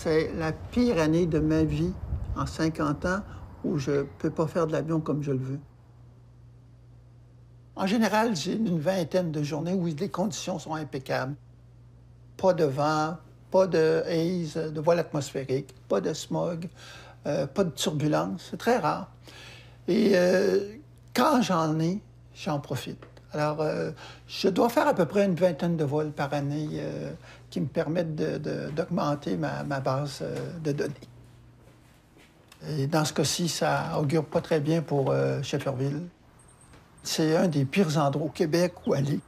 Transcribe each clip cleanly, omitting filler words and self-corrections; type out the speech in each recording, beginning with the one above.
C'est la pire année de ma vie, en 50 ans, où je ne peux pas faire de l'avion comme je le veux. En général, j'ai une vingtaine de journées où les conditions sont impeccables. Pas de vent, pas de haze, de voile atmosphérique, pas de smog, pas de turbulence. C'est très rare. Et quand j'en ai, j'en profite. Alors, je dois faire à peu près une vingtaine de vols par année qui me permettent d'augmenter ma base de données. Et dans ce cas-ci, ça augure pas très bien pour Shefferville. C'est un des pires endroits au Québec où aller.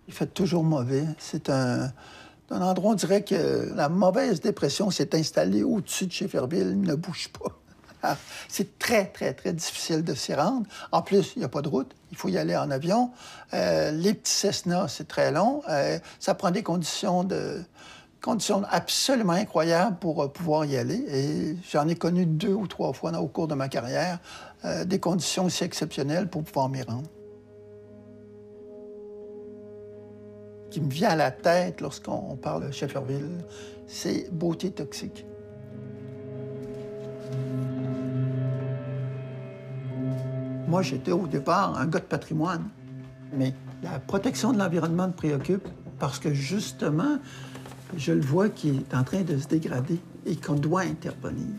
Il fait toujours mauvais. C'est un endroit, on dirait que la mauvaise dépression s'est installée au-dessus de Shefferville, il ne bouge pas. C'est très, très, très difficile de s'y rendre. En plus, il n'y a pas de route. Il faut y aller en avion. Les petits Cessna, c'est très long. Ça prend des conditions absolument incroyables pour pouvoir y aller. Et j'en ai connu 2 ou 3 fois au cours de ma carrière des conditions aussi exceptionnelles pour pouvoir m'y rendre. Ce qui me vient à la tête lorsqu'on parle de Shefferville, c'est beauté toxique. Moi, j'étais au départ un gars de patrimoine, mais la protection de l'environnement me préoccupe parce que, justement, je le vois qui est en train de se dégrader et qu'on doit intervenir.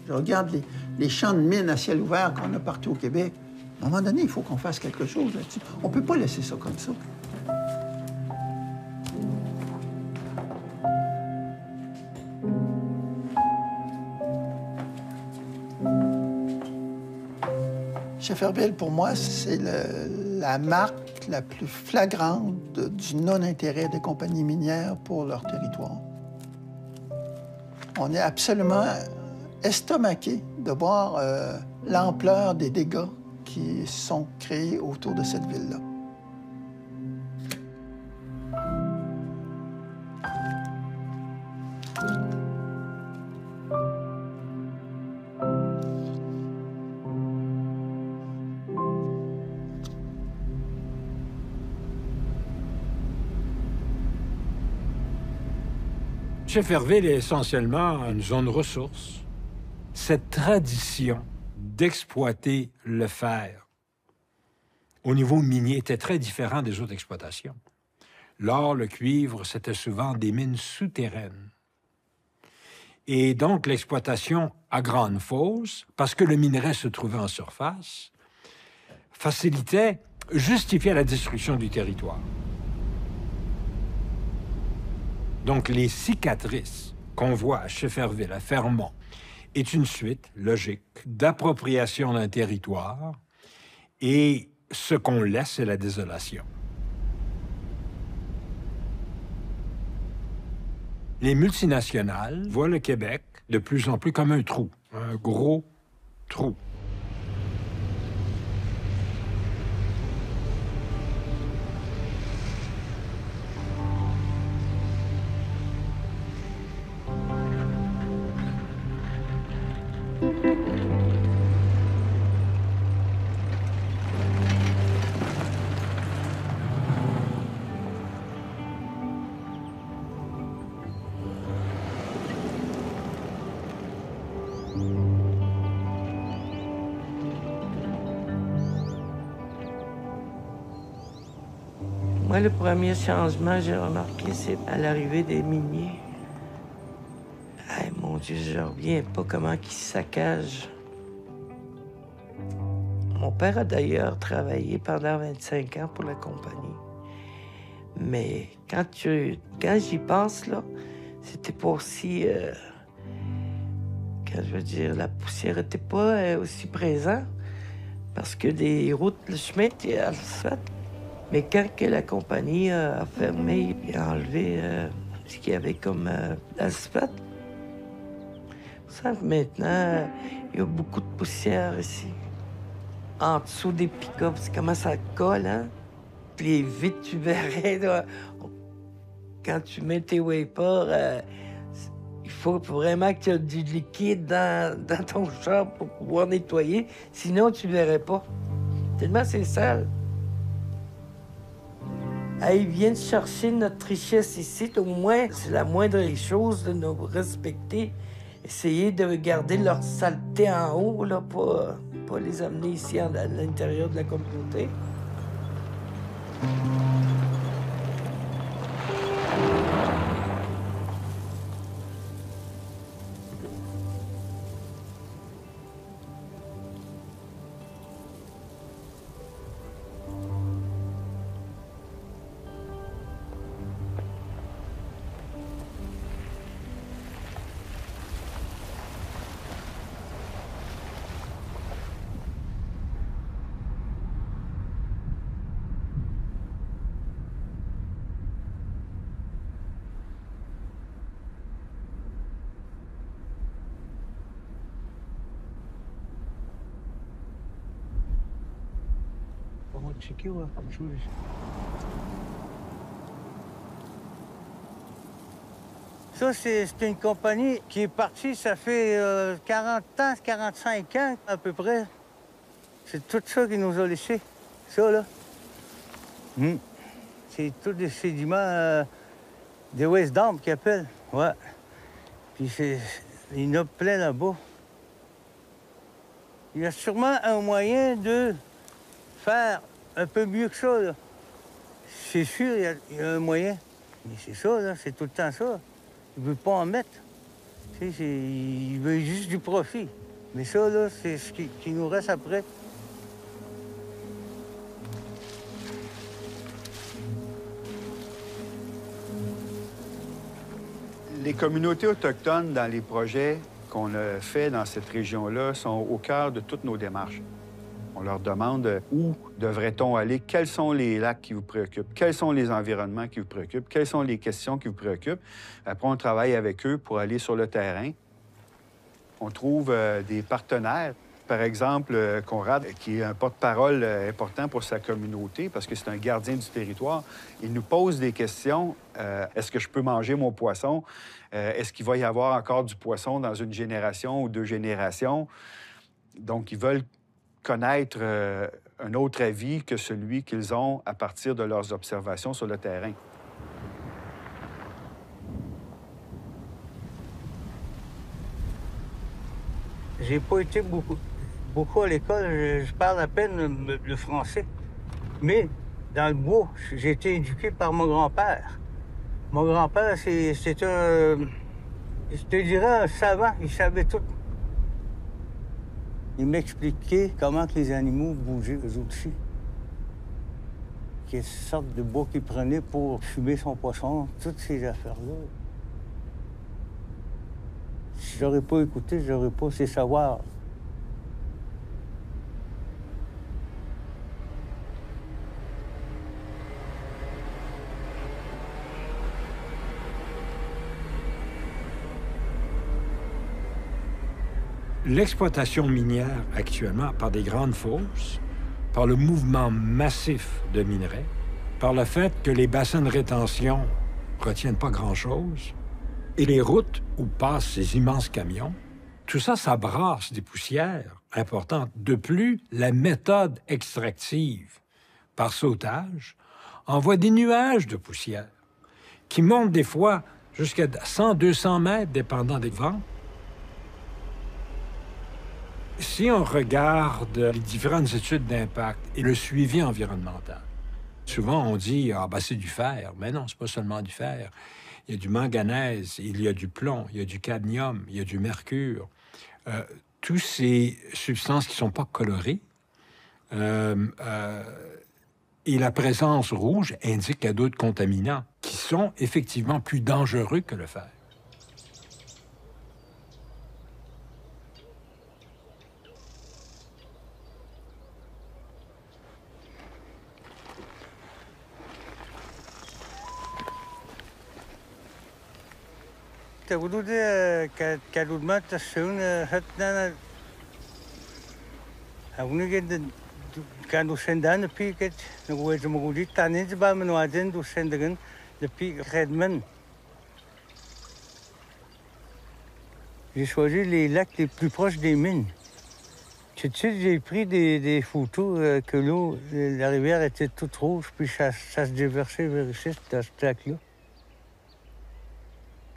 Je regarde les champs de mines à ciel ouvert qu'on a partout au Québec. À un moment donné, il faut qu'on fasse quelque chose là-dessus. On ne peut pas laisser ça comme ça. Shefferville, pour moi, c'est la marque la plus flagrante du non-intérêt des compagnies minières pour leur territoire. On est absolument estomaqué de voir l'ampleur des dégâts qui sont créés autour de cette ville-là. Shefferville est essentiellement une zone ressource. Cette tradition d'exploiter le fer au niveau minier était très différent des autres exploitations. L'or, le cuivre, c'était souvent des mines souterraines. Et donc, l'exploitation à grande fosse, parce que le minerai se trouvait en surface, justifiait la destruction du territoire. Donc, les cicatrices qu'on voit à Shefferville, à Fermont, est une suite logique d'appropriation d'un territoire et ce qu'on laisse, c'est la désolation. Les multinationales voient le Québec de plus en plus comme un trou, un gros trou. Moi, le premier changement, j'ai remarqué, c'est à l'arrivée des miniers. Hey, mon Dieu, je reviens pas comment ils saccagent. Mon père a d'ailleurs travaillé pendant 25 ans pour la compagnie. Mais quand j'y pense, là, c'était pas aussi... quand je veux dire, la poussière était pas aussi présente. Parce que les routes, le chemin était asphalte. Mais quand que la compagnie a fermé et a enlevé ce qu'il y avait comme asphalte, ça, maintenant, il y a beaucoup de poussière ici. En dessous des pick-up, c'est comment ça colle, hein? Puis les vitres, tu verrais, là, quand tu mets tes wipers, il faut vraiment que tu aies du liquide dans ton char pour pouvoir nettoyer. Sinon, tu verrais pas. Tellement c'est sale. Ils viennent chercher notre richesse ici. Au moins, c'est la moindre des choses de nous respecter. Essayer de garder leur saleté en haut, là, pas les amener ici à l'intérieur de la communauté. Ça, c'est une compagnie qui est partie, ça fait 40 ans, 45 ans à peu près. C'est tout ça qui nous a laissé, ça, là. C'est tout des sédiments, des waste dump qu'ils appellent, ouais. Puis il y en a plein là-bas. Il y a sûrement un moyen de faire un peu mieux que ça, là. C'est sûr, il y a un moyen. Mais c'est ça, là, c'est tout le temps ça. Il ne veut pas en mettre. Tu sais, il veut juste du profit. Mais ça, là, c'est ce qui nous reste après. Les communautés autochtones dans les projets qu'on a faits dans cette région-là sont au cœur de toutes nos démarches. On leur demande où devrait-on aller, quels sont les lacs qui vous préoccupent, quels sont les environnements qui vous préoccupent, quelles sont les questions qui vous préoccupent. Après, on travaille avec eux pour aller sur le terrain. On trouve des partenaires. Par exemple, Conrad, qui est un porte-parole important pour sa communauté, parce que c'est un gardien du territoire, il nous pose des questions. Est-ce que je peux manger mon poisson? Est-ce qu'il va y avoir encore du poisson dans une génération ou 2 générations? Donc, ils veulent connaître un autre avis que celui qu'ils ont à partir de leurs observations sur le terrain. J'ai pas été beaucoup à l'école. Je parle à peine le français. Mais dans le bois, j'ai été éduqué par mon grand-père. Mon grand-père, c'est un... Je te dirais un savant. Il savait tout. Il m'expliquait comment que les animaux bougeaient, eux aussi. Quelle sorte de bois qu'il prenait pour fumer son poisson, toutes ces affaires-là. Si j'aurais pas écouté, j'aurais pas ces savoirs. L'exploitation minière actuellement par des grandes fosses, par le mouvement massif de minerais, par le fait que les bassins de rétention ne retiennent pas grand-chose, et les routes où passent ces immenses camions, tout ça, ça brasse des poussières importantes. De plus, la méthode extractive par sautage envoie des nuages de poussière qui montent des fois jusqu'à 100-200 mètres, dépendant des vents. Si on regarde les différentes études d'impact et le suivi environnemental, souvent on dit « Ah, ben c'est du fer ». Mais non, c'est pas seulement du fer. Il y a du manganèse, il y a du plomb, il y a du cadmium, il y a du mercure. Toutes ces substances qui ne sont pas colorées Et la présence rouge indique qu'il y a d'autres contaminants qui sont effectivement plus dangereux que le fer. تقولوا دي كالودمات تسعون هتنا هوني جدا كانوا سندان بيكت نقول موجودين تاني تبع من وادين دو سندان depuis Redmond. J'ai choisi les lacs les plus proches des mines. Tout de suite, j'ai pris des photos que l'eau, la rivière était toute rouge, puis ça se déversait vers ici, dans ce lac-là.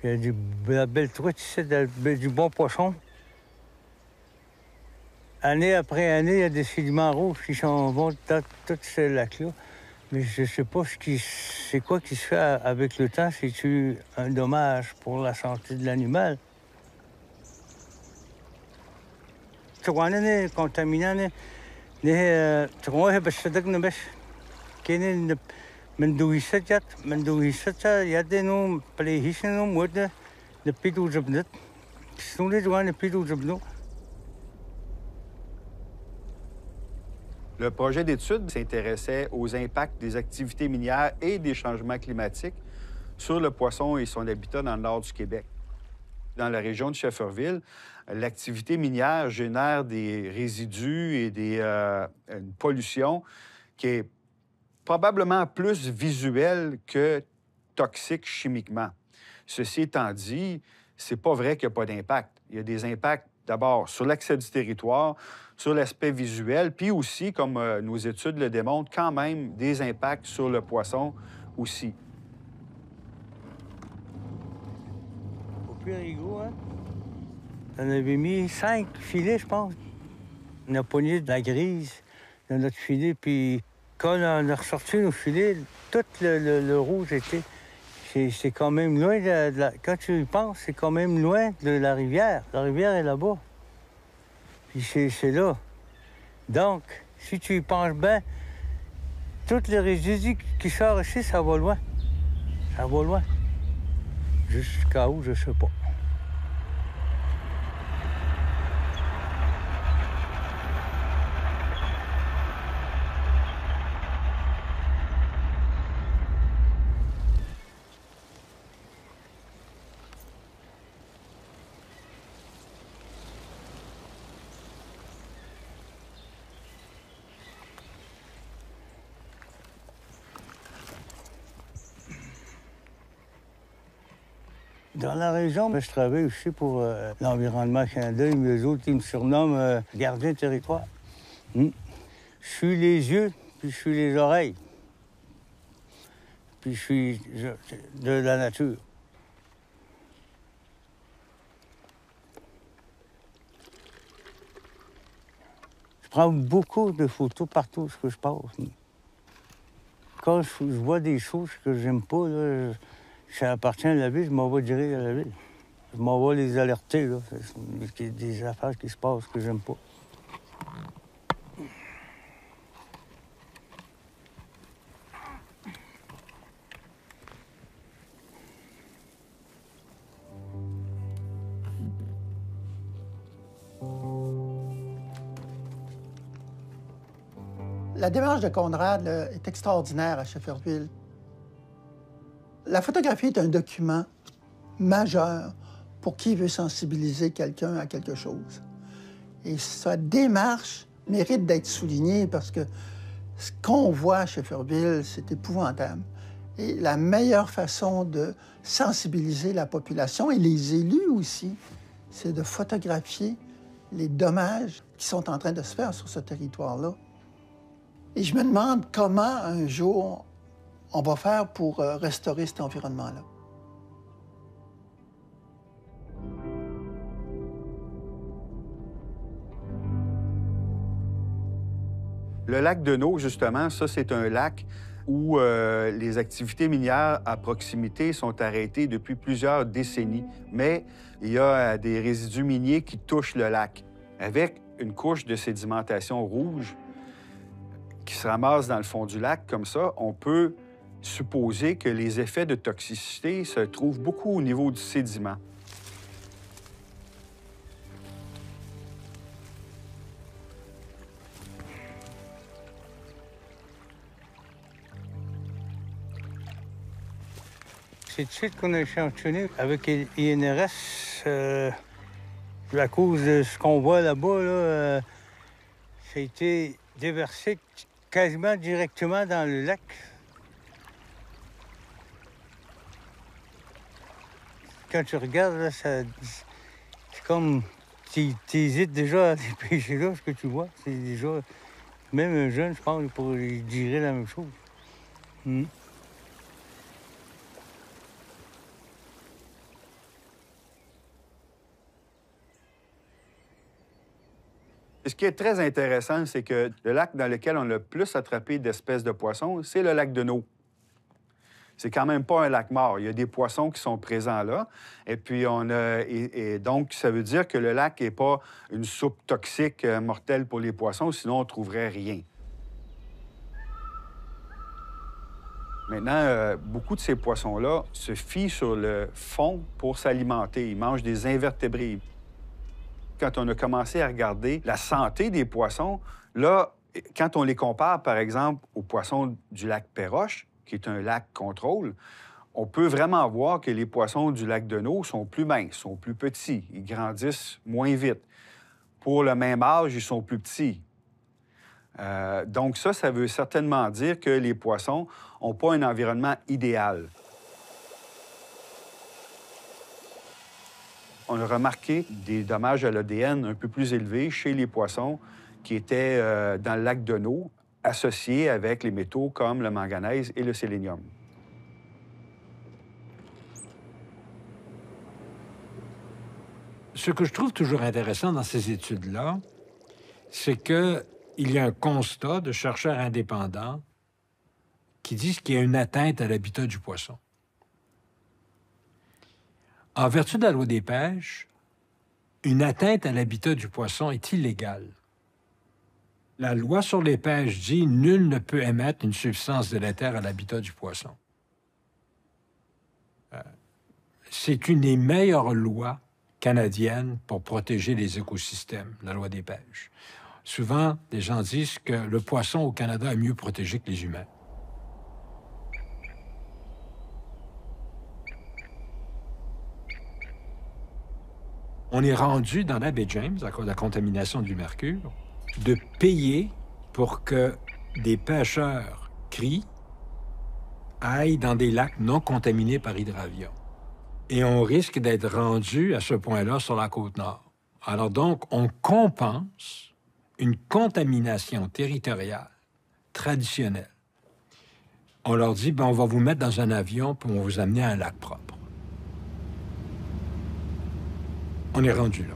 Il y a de la belle truite ici, du bon poisson. Année après année, il y a des sédiments rouges qui sont bons dans tout ce lac-là. Mais je ne sais pas c'est quoi qui se fait avec le temps. C'est-tu un dommage pour la santé de l'animal? تقوانا كونتامينانا تقوانا باش صدقنا باش كاينين من دويسات يدينو بليهيشنو مود نبيدو جبنت سنولي جوان نبيدو جبنو. Le projet d'étude s'intéressait aux impacts des activités minières et des changements climatiques sur le poisson et son habitat dans le nord du Québec. Dans la région de Shefferville, l'activité minière génère des résidus et une pollution qui est probablement plus visuelle que toxique chimiquement. Ceci étant dit, c'est pas vrai qu'il n'y a pas d'impact. Il y a des impacts d'abord sur l'accès du territoire, sur l'aspect visuel, puis aussi, comme nos études le démontrent, quand même des impacts sur le poisson aussi. Au Périgot, hein? On avait mis 5 filets, je pense. On a pogné de la grise dans notre filet, puis quand on a ressorti nos filets, tout le rouge était... C'est quand même loin quand tu y penses, c'est quand même loin de la rivière. La rivière est là-bas. Puis c'est là. Donc, si tu y penses bien, tous les résidus qui sortent ici, ça va loin. Ça va loin. Jusqu'à où, je sais pas. Dans la région, je travaille aussi pour l'Environnement Canada. Et eux autres, ils me surnomment gardien de territoire. Je suis les yeux, puis je suis les oreilles. Puis je suis de la nature. Je prends beaucoup de photos partout où je passe. Quand je vois des choses que j'aime pas, là, ça appartient à la ville, je m'en vais direct à la ville. Je m'en vais les alerter, là. Il y a des affaires qui se passent que j'aime pas. La démarche de Conrad là, est extraordinaire à Shefferville. La photographie est un document majeur pour qui veut sensibiliser quelqu'un à quelque chose. Et sa démarche mérite d'être soulignée parce que ce qu'on voit à Shefferville, c'est épouvantable. Et la meilleure façon de sensibiliser la population et les élus aussi, c'est de photographier les dommages qui sont en train de se faire sur ce territoire-là. Et je me demande comment un jour on va faire pour restaurer cet environnement-là. Le lac Deneau, justement, ça, c'est un lac où les activités minières à proximité sont arrêtées depuis plusieurs décennies. Mais il y a des résidus miniers qui touchent le lac. Avec une couche de sédimentation rouge, qui se ramassent dans le fond du lac comme ça, on peut supposer que les effets de toxicité se trouvent beaucoup au niveau du sédiment. C'est de suite qu'on a échantillonné avec INRS. À cause de ce qu'on voit là-bas, là, ça a été déversé quasiment directement dans le lac. Quand tu regardes, là, c'est comme... Tu hésites déjà à les pêcher là, ce que tu vois. C'est déjà... Même un jeune, je pense, pour lui dirait la même chose. Ce qui est très intéressant, c'est que le lac dans lequel on a le plus attrapé d'espèces de poissons, c'est le lac de Neau. C'est quand même pas un lac mort. Il y a des poissons qui sont présents là. Et puis, donc, ça veut dire que le lac n'est pas une soupe toxique mortelle pour les poissons, sinon on ne trouverait rien. Maintenant, beaucoup de ces poissons-là se fient sur le fond pour s'alimenter. Ils mangent des invertébrés. Quand on a commencé à regarder la santé des poissons, là, quand on les compare, par exemple, aux poissons du lac Perroche, qui est un lac contrôle, on peut vraiment voir que les poissons du lac de Neau sont plus minces, sont plus petits, ils grandissent moins vite. Pour le même âge, ils sont plus petits. Donc ça veut certainement dire que les poissons n'ont pas un environnement idéal. On a remarqué des dommages à l'ADN un peu plus élevés chez les poissons qui étaient dans le lac de Neau, associés avec les métaux comme le manganèse et le sélénium. Ce que je trouve toujours intéressant dans ces études-là, c'est qu'il y a un constat de chercheurs indépendants qui disent qu'il y a une atteinte à l'habitat du poisson. En vertu de la loi des pêches, une atteinte à l'habitat du poisson est illégale. La loi sur les pêches dit « Nul ne peut émettre une substance délétère à l'habitat du poisson ». C'est une des meilleures lois canadiennes pour protéger les écosystèmes, la loi des pêches. Souvent, les gens disent que le poisson au Canada est mieux protégé que les humains. On est rendu dans la baie James, à cause de la contamination du mercure, de payer pour que des pêcheurs crient aillent dans des lacs non contaminés par hydravion. Et on risque d'être rendu à ce point-là sur la Côte-Nord. Alors donc, on compense une contamination territoriale traditionnelle. On leur dit, on va vous mettre dans un avion puis on va vous amener à un lac propre. On est rendu là.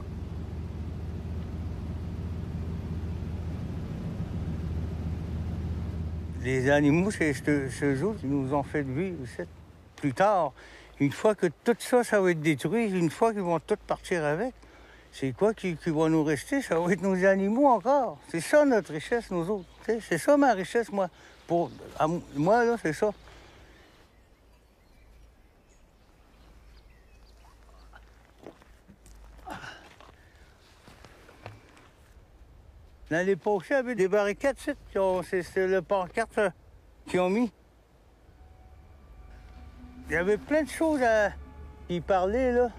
Les animaux, c'est ceux autres qui nous ont fait vivre plus tard. Une fois que tout ça, ça va être détruit, une fois qu'ils vont tous partir avec, c'est quoi qui va nous rester? Ça va être nos animaux encore. C'est ça notre richesse, nous autres. C'est ça ma richesse, moi. Moi, là, c'est ça. Dans les pochets, il y avait des barricades, c'est le pancarte qu'ils ont mis. Il y avait plein de choses à y parler, là.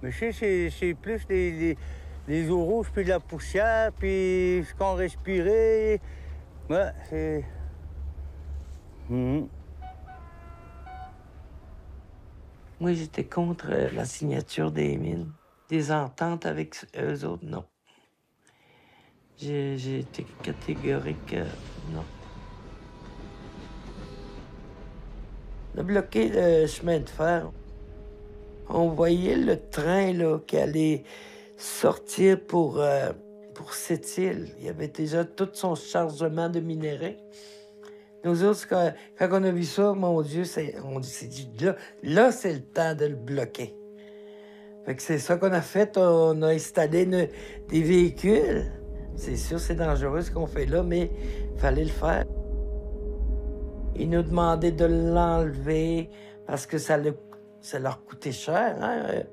Mais je sais, c'est plus les eaux rouges, puis de la poussière, puis ce qu'on respirait. Ouais, c'est... Moi, j'étais contre la signature des mines. Des ententes avec eux autres, non. J'ai été catégorique, non. On a bloqué le chemin de fer. On voyait le train là, qui allait sortir pour cette île. Il y avait déjà tout son chargement de minerais. Nous autres, quand on a vu ça, mon Dieu, on s'est dit, là c'est le temps de le bloquer. Fait que c'est ça qu'on a fait. On a installé des véhicules C'est sûr, c'est dangereux ce qu'on fait là, mais il fallait le faire. Ils nous demandaient de l'enlever parce que ça leur coûtait cher. Hein?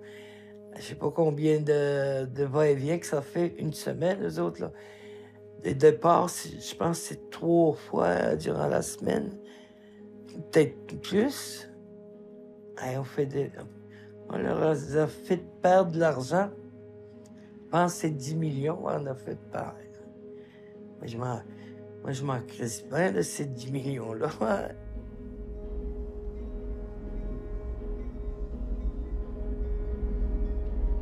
Je sais pas combien de va-et-vient que ça fait une semaine, eux autres. Là. Des départs, je pense que c'est 3 fois durant la semaine. Peut-être plus. Hey, on leur a fait perdre de l'argent. Je pense que c'est 10 millions on a fait perdre. Moi, je m'en crisse bien de ces 10 millions-là.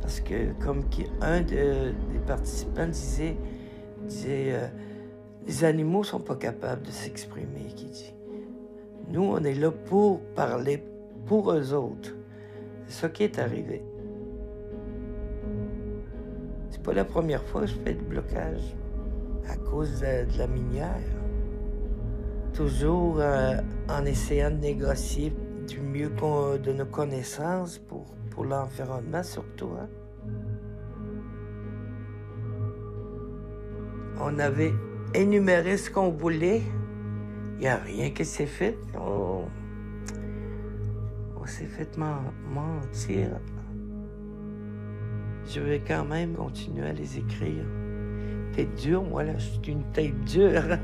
Parce que, comme un des participants disait les animaux sont pas capables de s'exprimer, qui dit. Nous, on est là pour parler pour eux autres. C'est ça qui est arrivé. C'est pas la première fois que je fais du blocage à cause de la minière. Toujours en essayant de négocier du mieux de nos connaissances pour l'environnement surtout. Hein. On avait énuméré ce qu'on voulait. Il n'y a rien qui s'est fait. On s'est fait mentir. Je vais quand même continuer à les écrire. Tête dure, moi, là, je suis une tête dure.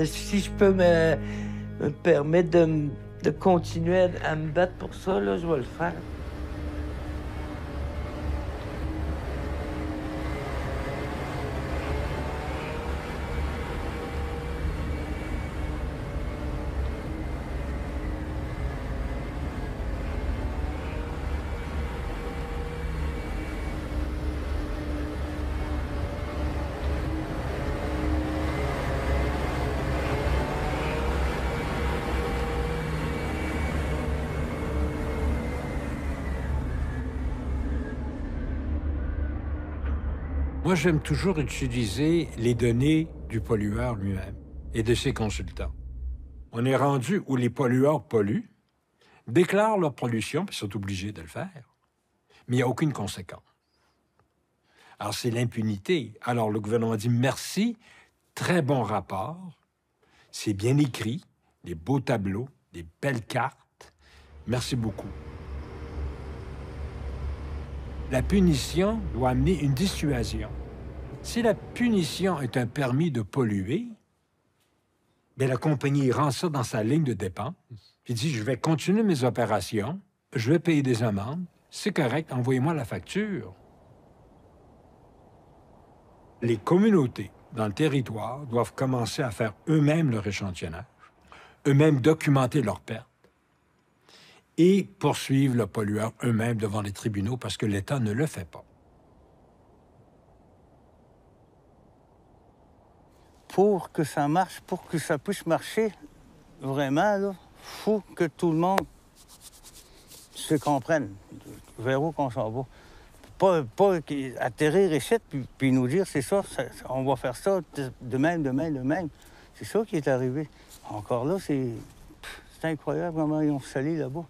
Si je peux me permettre de continuer à me battre pour ça, là, je vais le faire. Moi, j'aime toujours utiliser les données du pollueur lui-même et de ses consultants. On est rendu où les pollueurs polluent, déclarent leur pollution, puis sont obligés de le faire, mais il n'y a aucune conséquence. Alors, c'est l'impunité. Alors, le gouvernement dit merci, très bon rapport, c'est bien écrit, des beaux tableaux, des belles cartes, merci beaucoup. La punition doit amener une dissuasion. Si la punition est un permis de polluer, bien, la compagnie rend ça dans sa ligne de dépenses, puis dit, je vais continuer mes opérations, je vais payer des amendes, c'est correct, envoyez-moi la facture. Les communautés dans le territoire doivent commencer à faire eux-mêmes leur échantillonnage, eux-mêmes documenter leurs pertes, et poursuivre le pollueur eux-mêmes devant les tribunaux parce que l'État ne le fait pas. Pour que ça marche, pour que ça puisse marcher, vraiment, il faut que tout le monde se comprenne vers où qu'on s'en va. Pas atterrir ici puis nous dire, c'est ça, on va faire ça de même. C'est ça qui est arrivé. Encore là, c'est incroyable comment ils ont sali là-bas.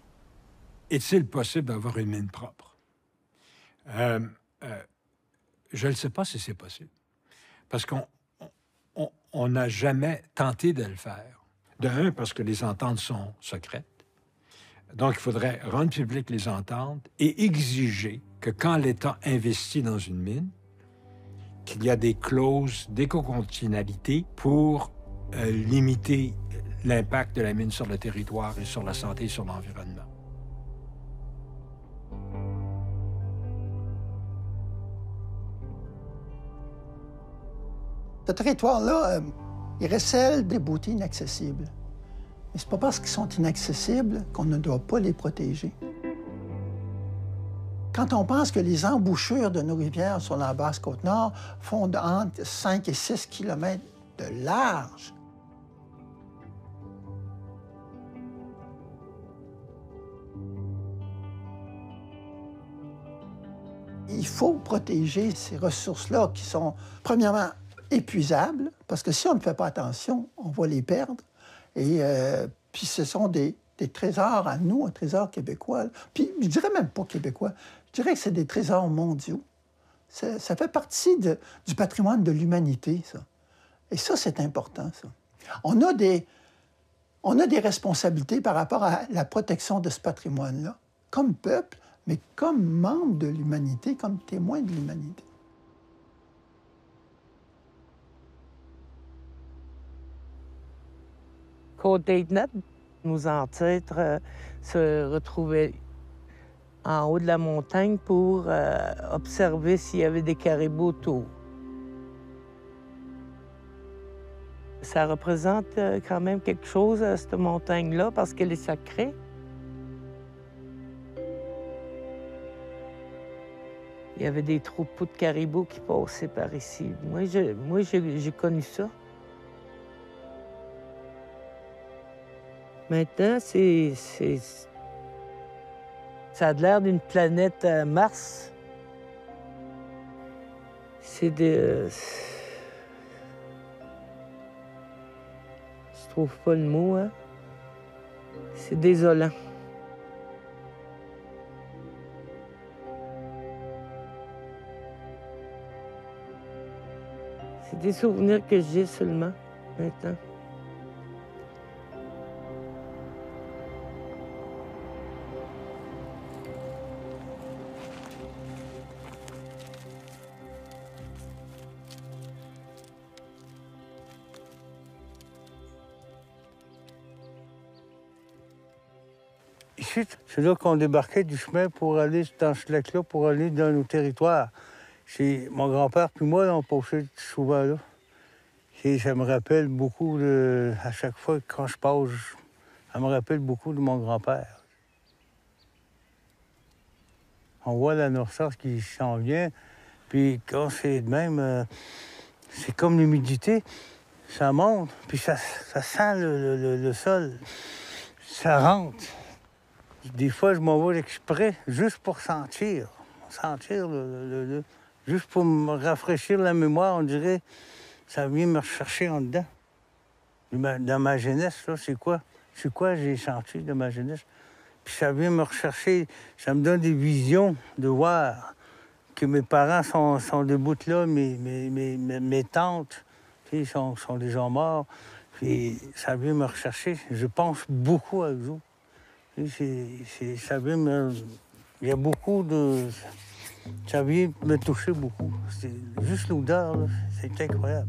Est-il possible d'avoir une mine propre? Je ne sais pas si c'est possible. Parce qu'on n'a jamais tenté de le faire. De un, parce que les ententes sont secrètes. Donc, il faudrait rendre publiques les ententes et exiger que quand l'État investit dans une mine, qu'il y a des clauses d'éco-conditionnalité pour limiter l'impact de la mine sur le territoire et sur la santé et sur l'environnement. Ce territoire-là, il recèle des beautés inaccessibles. Mais c'est pas parce qu'ils sont inaccessibles qu'on ne doit pas les protéger. Quand on pense que les embouchures de nos rivières sur la Basse-Côte-Nord font entre 5 et 6 kilomètres de large, il faut protéger ces ressources-là qui sont, premièrement, épuisables, parce que si on ne fait pas attention, on va les perdre. Et puis ce sont des trésors à nous, un trésor québécois. Puis je dirais même pas québécois, je dirais que c'est des trésors mondiaux. Ça fait partie du patrimoine de l'humanité, ça. Et ça, c'est important, ça. On a des responsabilités par rapport à la protection de ce patrimoine-là, comme peuple, mais comme membre de l'humanité, comme témoin de l'humanité. Côte-Net, nos ancêtres se retrouvaient en haut de la montagne pour observer s'il y avait des caribous autour. Ça représente quand même quelque chose, cette montagne-là, parce qu'elle est sacrée. Il y avait des troupeaux de caribous qui passaient par ici. Moi, j'ai connu ça. Maintenant, ça a l'air d'une planète Mars. Je trouve pas le mot, hein? C'est désolant. C'est des souvenirs que j'ai seulement, maintenant. Ici, c'est là qu'on débarquait du chemin pour aller dans ce lac-là, pour aller dans nos territoires. Mon grand-père puis moi, on passait souvent là. Et ça me rappelle beaucoup, à chaque fois quand je passe, ça me rappelle beaucoup de mon grand-père. On voit la noirceur qui s'en vient, puis quand c'est de même, c'est comme l'humidité, ça monte, puis ça sent le sol, ça rentre. Des fois, je m'en vais exprès, juste pour sentir juste pour me rafraîchir la mémoire, on dirait, ça vient me rechercher en dedans. Dans ma jeunesse, là, c'est quoi j'ai senti de ma jeunesse? Puis ça vient me rechercher, ça me donne des visions de voir que mes parents sont debout là, mes tantes, tu sais, sont déjà morts. Puis ça vient me rechercher. Je pense beaucoup à eux. Ça vient me... Il y a beaucoup de... Ça vient me toucher beaucoup. C'est juste l'odeur, là, c'est incroyable.